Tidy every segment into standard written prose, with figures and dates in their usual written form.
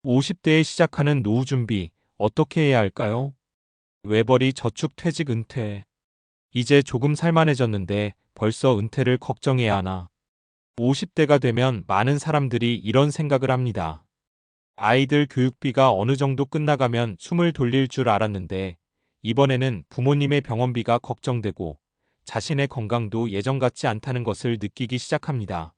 50대에 시작하는 노후 준비, 어떻게 해야 할까요? 외벌이 저축 퇴직 은퇴. 이제 조금 살만해졌는데 벌써 은퇴를 걱정해야 하나? 50대가 되면 많은 사람들이 이런 생각을 합니다. 아이들 교육비가 어느 정도 끝나가면 숨을 돌릴 줄 알았는데 이번에는 부모님의 병원비가 걱정되고 자신의 건강도 예전 같지 않다는 것을 느끼기 시작합니다.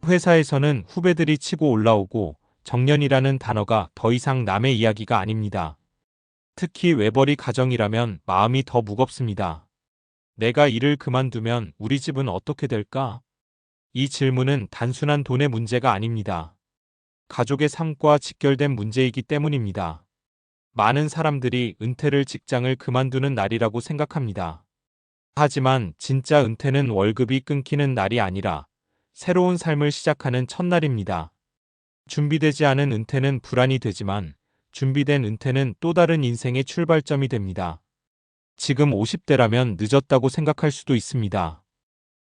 회사에서는 후배들이 치고 올라오고 정년이라는 단어가 더 이상 남의 이야기가 아닙니다. 특히 외벌이 가정이라면 마음이 더 무겁습니다. 내가 일을 그만두면 우리 집은 어떻게 될까? 이 질문은 단순한 돈의 문제가 아닙니다. 가족의 삶과 직결된 문제이기 때문입니다. 많은 사람들이 은퇴를 직장을 그만두는 날이라고 생각합니다. 하지만 진짜 은퇴는 월급이 끊기는 날이 아니라 새로운 삶을 시작하는 첫날입니다. 준비되지 않은 은퇴는 불안이 되지만 준비된 은퇴는 또 다른 인생의 출발점이 됩니다. 지금 50대라면 늦었다고 생각할 수도 있습니다.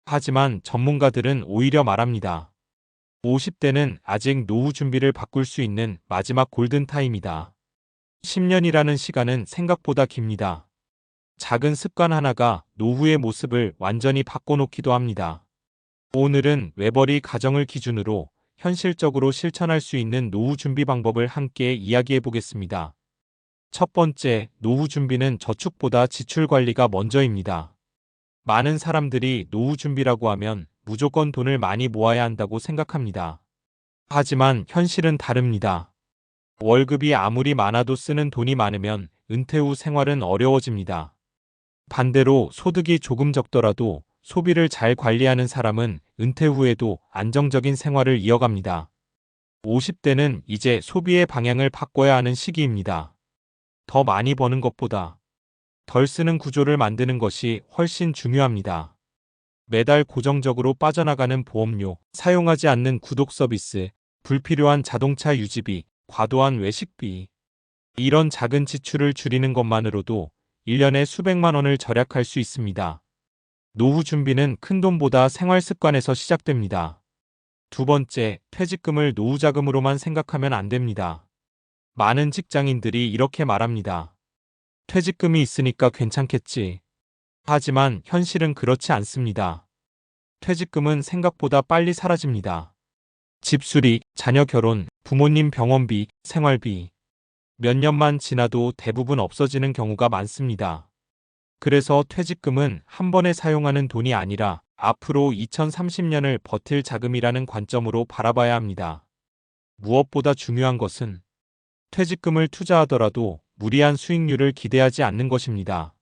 하지만 전문가들은 오히려 말합니다. 50대는 아직 노후 준비를 바꿀 수 있는 마지막 골든타임이다. 10년이라는 시간은 생각보다 깁니다. 작은 습관 하나가 노후의 모습을 완전히 바꿔놓기도 합니다. 오늘은 외벌이 가정을 기준으로 현실적으로 실천할 수 있는 노후 준비 방법을 함께 이야기해 보겠습니다. 첫 번째, 노후 준비는 저축보다 지출 관리가 먼저입니다. 많은 사람들이 노후 준비라고 하면 무조건 돈을 많이 모아야 한다고 생각합니다. 하지만 현실은 다릅니다. 월급이 아무리 많아도 쓰는 돈이 많으면 은퇴 후 생활은 어려워집니다. 반대로 소득이 조금 적더라도 소비를 잘 관리하는 사람은 은퇴 후에도 안정적인 생활을 이어갑니다. 50대는 이제 소비의 방향을 바꿔야 하는 시기입니다. 더 많이 버는 것보다 덜 쓰는 구조를 만드는 것이 훨씬 중요합니다. 매달 고정적으로 빠져나가는 보험료, 사용하지 않는 구독 서비스, 불필요한 자동차 유지비, 과도한 외식비. 이런 작은 지출을 줄이는 것만으로도 1년에 수백만 원을 절약할 수 있습니다. 노후 준비는 큰돈보다 생활 습관에서 시작됩니다. 두 번째, 퇴직금을 노후 자금으로만 생각하면 안 됩니다. 많은 직장인들이 이렇게 말합니다. 퇴직금이 있으니까 괜찮겠지. 하지만 현실은 그렇지 않습니다. 퇴직금은 생각보다 빨리 사라집니다. 집수리, 자녀 결혼, 부모님 병원비, 생활비. 몇 년만 지나도 대부분 없어지는 경우가 많습니다. 그래서 퇴직금은 한 번에 사용하는 돈이 아니라 앞으로 2030년을 버틸 자금이라는 관점으로 바라봐야 합니다. 무엇보다 중요한 것은 퇴직금을 투자하더라도 무리한 수익률을 기대하지 않는 것입니다.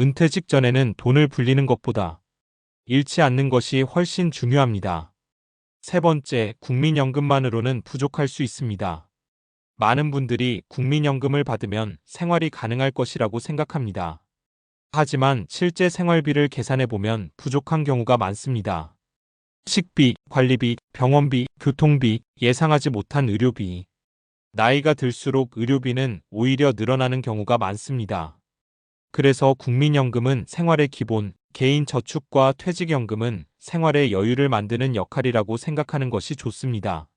은퇴 직전에는 돈을 불리는 것보다 잃지 않는 것이 훨씬 중요합니다. 세 번째, 국민연금만으로는 부족할 수 있습니다. 많은 분들이 국민연금을 받으면 생활이 가능할 것이라고 생각합니다. 하지만 실제 생활비를 계산해보면 부족한 경우가 많습니다. 식비, 관리비, 병원비, 교통비, 예상하지 못한 의료비. 나이가 들수록 의료비는 오히려 늘어나는 경우가 많습니다. 그래서 국민연금은 생활의 기본, 개인 저축과 퇴직연금은 생활의 여유를 만드는 역할이라고 생각하는 것이 좋습니다.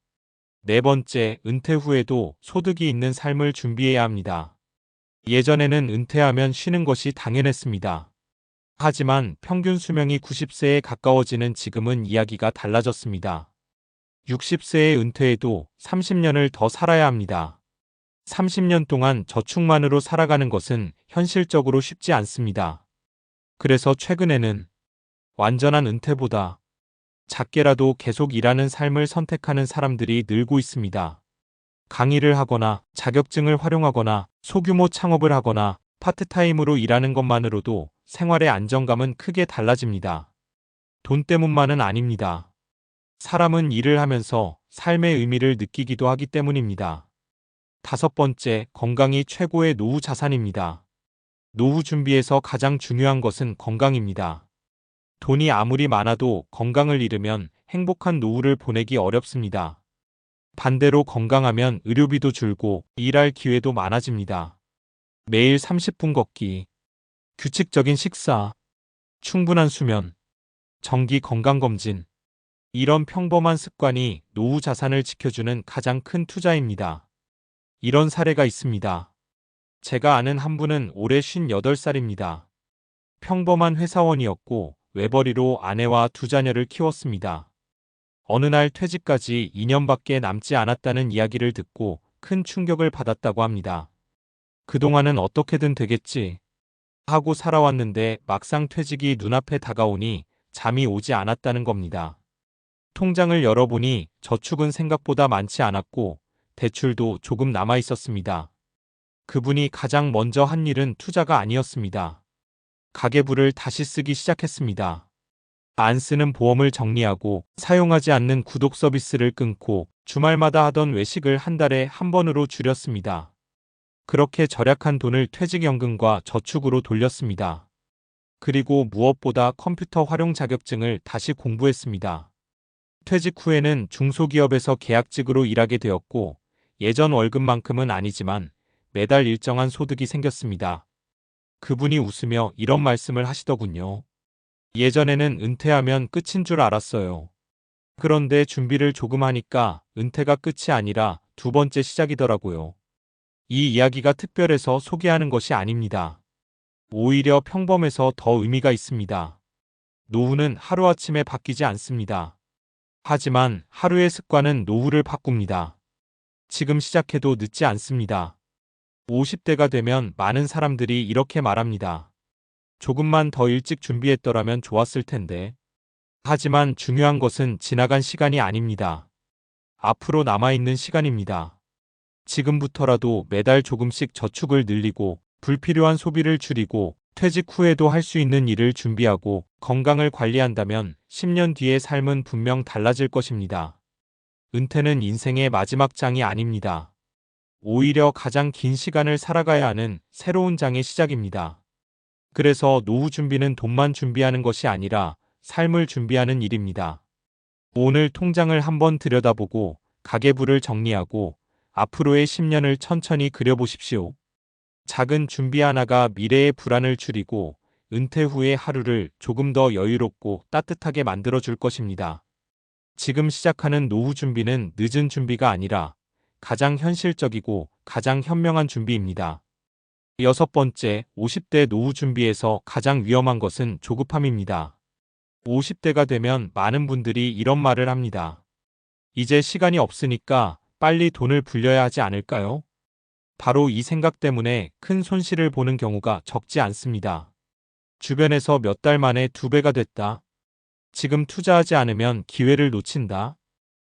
네 번째, 은퇴 후에도 소득이 있는 삶을 준비해야 합니다. 예전에는 은퇴하면 쉬는 것이 당연했습니다. 하지만 평균 수명이 90세에 가까워지는 지금은 이야기가 달라졌습니다. 60세에 은퇴해도 30년을 더 살아야 합니다. 30년 동안 저축만으로 살아가는 것은 현실적으로 쉽지 않습니다. 그래서 최근에는 완전한 은퇴보다 작게라도 계속 일하는 삶을 선택하는 사람들이 늘고 있습니다. 강의를 하거나 자격증을 활용하거나 소규모 창업을 하거나 파트타임으로 일하는 것만으로도 생활의 안정감은 크게 달라집니다. 돈 때문만은 아닙니다. 사람은 일을 하면서 삶의 의미를 느끼기도 하기 때문입니다. 다섯 번째, 건강이 최고의 노후 자산입니다. 노후 준비에서 가장 중요한 것은 건강입니다. 돈이 아무리 많아도 건강을 잃으면 행복한 노후를 보내기 어렵습니다. 반대로 건강하면 의료비도 줄고 일할 기회도 많아집니다. 매일 30분 걷기, 규칙적인 식사, 충분한 수면, 정기 건강검진. 이런 평범한 습관이 노후 자산을 지켜주는 가장 큰 투자입니다. 이런 사례가 있습니다. 제가 아는 한 분은 올해 58살입니다. 평범한 회사원이었고 외벌이로 아내와 두 자녀를 키웠습니다. 어느 날 퇴직까지 2년밖에 남지 않았다는 이야기를 듣고 큰 충격을 받았다고 합니다. 그동안은 어떻게든 되겠지 하고 살아왔는데 막상 퇴직이 눈앞에 다가오니 잠이 오지 않았다는 겁니다. 통장을 열어보니 저축은 생각보다 많지 않았고 대출도 조금 남아 있었습니다. 그분이 가장 먼저 한 일은 투자가 아니었습니다. 가계부를 다시 쓰기 시작했습니다. 안 쓰는 보험을 정리하고 사용하지 않는 구독 서비스를 끊고 주말마다 하던 외식을 한 달에 한 번으로 줄였습니다. 그렇게 절약한 돈을 퇴직연금과 저축으로 돌렸습니다. 그리고 무엇보다 컴퓨터 활용 자격증을 다시 공부했습니다. 퇴직 후에는 중소기업에서 계약직으로 일하게 되었고 예전 월급만큼은 아니지만 매달 일정한 소득이 생겼습니다. 그분이 웃으며 이런 말씀을 하시더군요. 예전에는 은퇴하면 끝인 줄 알았어요. 그런데 준비를 조금 하니까 은퇴가 끝이 아니라 두 번째 시작이더라고요. 이 이야기가 특별해서 소개하는 것이 아닙니다. 오히려 평범해서 더 의미가 있습니다. 노후는 하루아침에 바뀌지 않습니다. 하지만 하루의 습관은 노후를 바꿉니다. 지금 시작해도 늦지 않습니다. 50대가 되면 많은 사람들이 이렇게 말합니다. 조금만 더 일찍 준비했더라면 좋았을 텐데. 하지만 중요한 것은 지나간 시간이 아닙니다. 앞으로 남아있는 시간입니다. 지금부터라도 매달 조금씩 저축을 늘리고 불필요한 소비를 줄이고 퇴직 후에도 할 수 있는 일을 준비하고 건강을 관리한다면 10년 뒤의 삶은 분명 달라질 것입니다. 은퇴는 인생의 마지막 장이 아닙니다. 오히려 가장 긴 시간을 살아가야 하는 새로운 장의 시작입니다. 그래서 노후 준비는 돈만 준비하는 것이 아니라 삶을 준비하는 일입니다. 오늘 통장을 한번 들여다보고 가계부를 정리하고 앞으로의 10년을 천천히 그려보십시오. 작은 준비 하나가 미래의 불안을 줄이고 은퇴 후의 하루를 조금 더 여유롭고 따뜻하게 만들어줄 것입니다. 지금 시작하는 노후 준비는 늦은 준비가 아니라 가장 현실적이고 가장 현명한 준비입니다. 여섯 번째, 50대 노후 준비에서 가장 위험한 것은 조급함입니다. 50대가 되면 많은 분들이 이런 말을 합니다. 이제 시간이 없으니까 빨리 돈을 불려야 하지 않을까요? 바로 이 생각 때문에 큰 손실을 보는 경우가 적지 않습니다. 주변에서 몇 달 만에 2배가 됐다. 지금 투자하지 않으면 기회를 놓친다.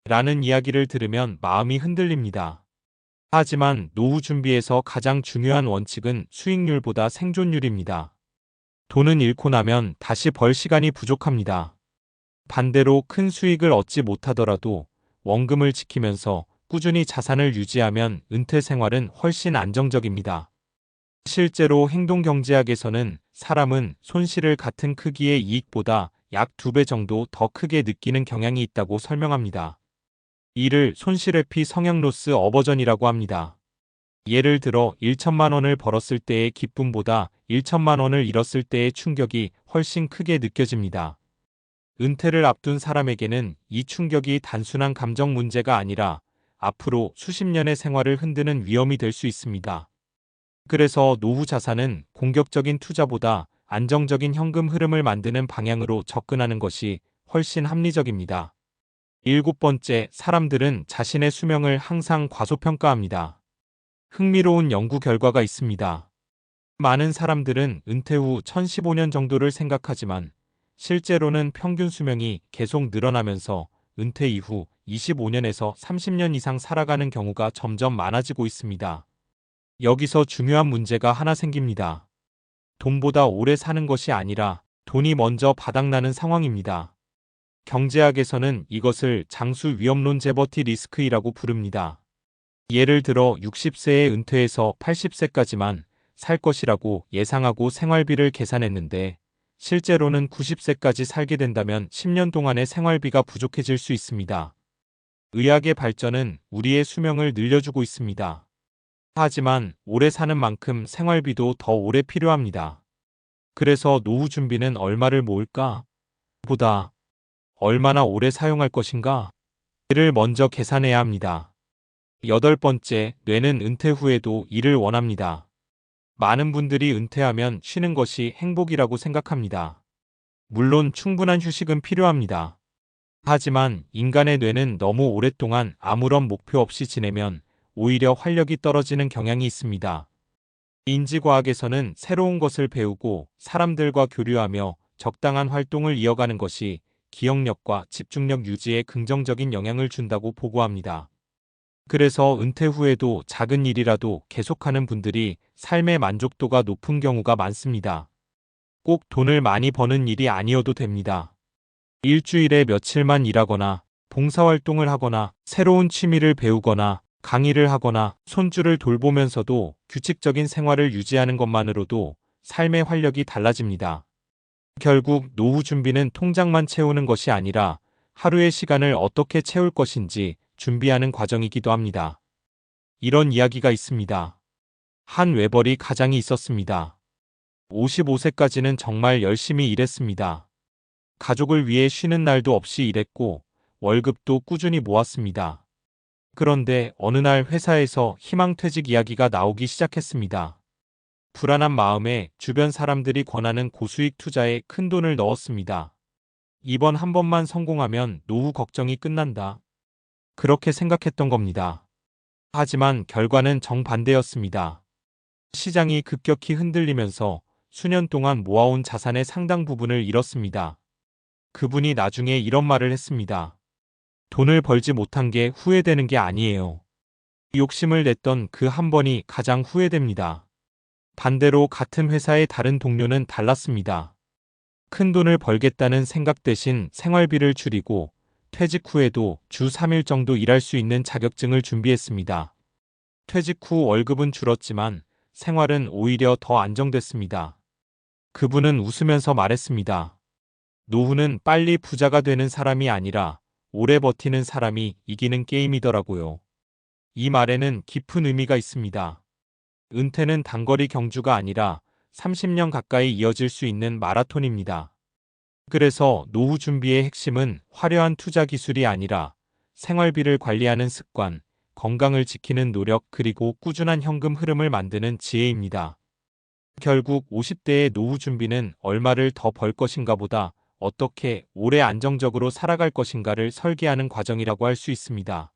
라는 이야기를 들으면 마음이 흔들립니다. 하지만 노후 준비에서 가장 중요한 원칙은 수익률보다 생존율입니다. 돈은 잃고 나면 다시 벌 시간이 부족합니다. 반대로 큰 수익을 얻지 못하더라도 원금을 지키면서 꾸준히 자산을 유지하면 은퇴 생활은 훨씬 안정적입니다. 실제로 행동경제학에서는 사람은 손실을 같은 크기의 이익보다 약 2배 정도 더 크게 느끼는 경향이 있다고 설명합니다. 이를 손실회피 성향로스 어버전이라고 합니다. 예를 들어 1천만 원을 벌었을 때의 기쁨보다 1천만 원을 잃었을 때의 충격이 훨씬 크게 느껴집니다. 은퇴를 앞둔 사람에게는 이 충격이 단순한 감정 문제가 아니라 앞으로 수십 년의 생활을 흔드는 위험이 될 수 있습니다. 그래서 노후 자산은 공격적인 투자보다 안정적인 현금 흐름을 만드는 방향으로 접근하는 것이 훨씬 합리적입니다. 일곱 번째, 사람들은 자신의 수명을 항상 과소평가합니다. 흥미로운 연구 결과가 있습니다. 많은 사람들은 은퇴 후 1015년 정도를 생각하지만 실제로는 평균 수명이 계속 늘어나면서 은퇴 이후 25년에서 30년 이상 살아가는 경우가 점점 많아지고 있습니다. 여기서 중요한 문제가 하나 생깁니다. 돈보다 오래 사는 것이 아니라 돈이 먼저 바닥나는 상황입니다. 경제학에서는 이것을 장수 위험론 제버티 리스크이라고 부릅니다. 예를 들어 60세에 은퇴해서 80세까지만 살 것이라고 예상하고 생활비를 계산했는데 실제로는 90세까지 살게 된다면 10년 동안의 생활비가 부족해질 수 있습니다. 의학의 발전은 우리의 수명을 늘려주고 있습니다. 하지만 오래 사는 만큼 생활비도 더 오래 필요합니다. 그래서 노후 준비는 얼마를 모을까? 보다 얼마나 오래 사용할 것인가? 를 먼저 계산해야 합니다. 8번째, 뇌는 은퇴 후에도 일을 원합니다. 많은 분들이 은퇴하면 쉬는 것이 행복이라고 생각합니다. 물론 충분한 휴식은 필요합니다. 하지만 인간의 뇌는 너무 오랫동안 아무런 목표 없이 지내면 오히려 활력이 떨어지는 경향이 있습니다. 인지과학에서는 새로운 것을 배우고 사람들과 교류하며 적당한 활동을 이어가는 것이 기억력과 집중력 유지에 긍정적인 영향을 준다고 보고합니다. 그래서 은퇴 후에도 작은 일이라도 계속하는 분들이 삶의 만족도가 높은 경우가 많습니다. 꼭 돈을 많이 버는 일이 아니어도 됩니다. 일주일에 며칠만 일하거나 봉사활동을 하거나 새로운 취미를 배우거나 강의를 하거나 손주를 돌보면서도 규칙적인 생활을 유지하는 것만으로도 삶의 활력이 달라집니다. 결국 노후 준비는 통장만 채우는 것이 아니라 하루의 시간을 어떻게 채울 것인지 준비하는 과정이기도 합니다. 이런 이야기가 있습니다. 한 외벌이 가장이 있었습니다. 55세까지는 정말 열심히 일했습니다. 가족을 위해 쉬는 날도 없이 일했고 월급도 꾸준히 모았습니다. 그런데 어느 날 회사에서 희망퇴직 이야기가 나오기 시작했습니다. 불안한 마음에 주변 사람들이 권하는 고수익 투자에 큰 돈을 넣었습니다. 이번 한 번만 성공하면 노후 걱정이 끝난다. 그렇게 생각했던 겁니다. 하지만 결과는 정반대였습니다. 시장이 급격히 흔들리면서 수년 동안 모아온 자산의 상당 부분을 잃었습니다. 그분이 나중에 이런 말을 했습니다. 돈을 벌지 못한 게 후회되는 게 아니에요. 욕심을 냈던 그 한 번이 가장 후회됩니다. 반대로 같은 회사의 다른 동료는 달랐습니다. 큰 돈을 벌겠다는 생각 대신 생활비를 줄이고 퇴직 후에도 주 3일 정도 일할 수 있는 자격증을 준비했습니다. 퇴직 후 월급은 줄었지만 생활은 오히려 더 안정됐습니다. 그분은 웃으면서 말했습니다. 노후는 빨리 부자가 되는 사람이 아니라 오래 버티는 사람이 이기는 게임이더라고요. 이 말에는 깊은 의미가 있습니다. 은퇴는 단거리 경주가 아니라 30년 가까이 이어질 수 있는 마라톤입니다. 그래서 노후 준비의 핵심은 화려한 투자 기술이 아니라 생활비를 관리하는 습관, 건강을 지키는 노력 그리고 꾸준한 현금 흐름을 만드는 지혜입니다. 결국 50대의 노후 준비는 얼마를 더 벌 것인가 보다 어떻게 오래 안정적으로 살아갈 것인가를 설계하는 과정이라고 할 수 있습니다.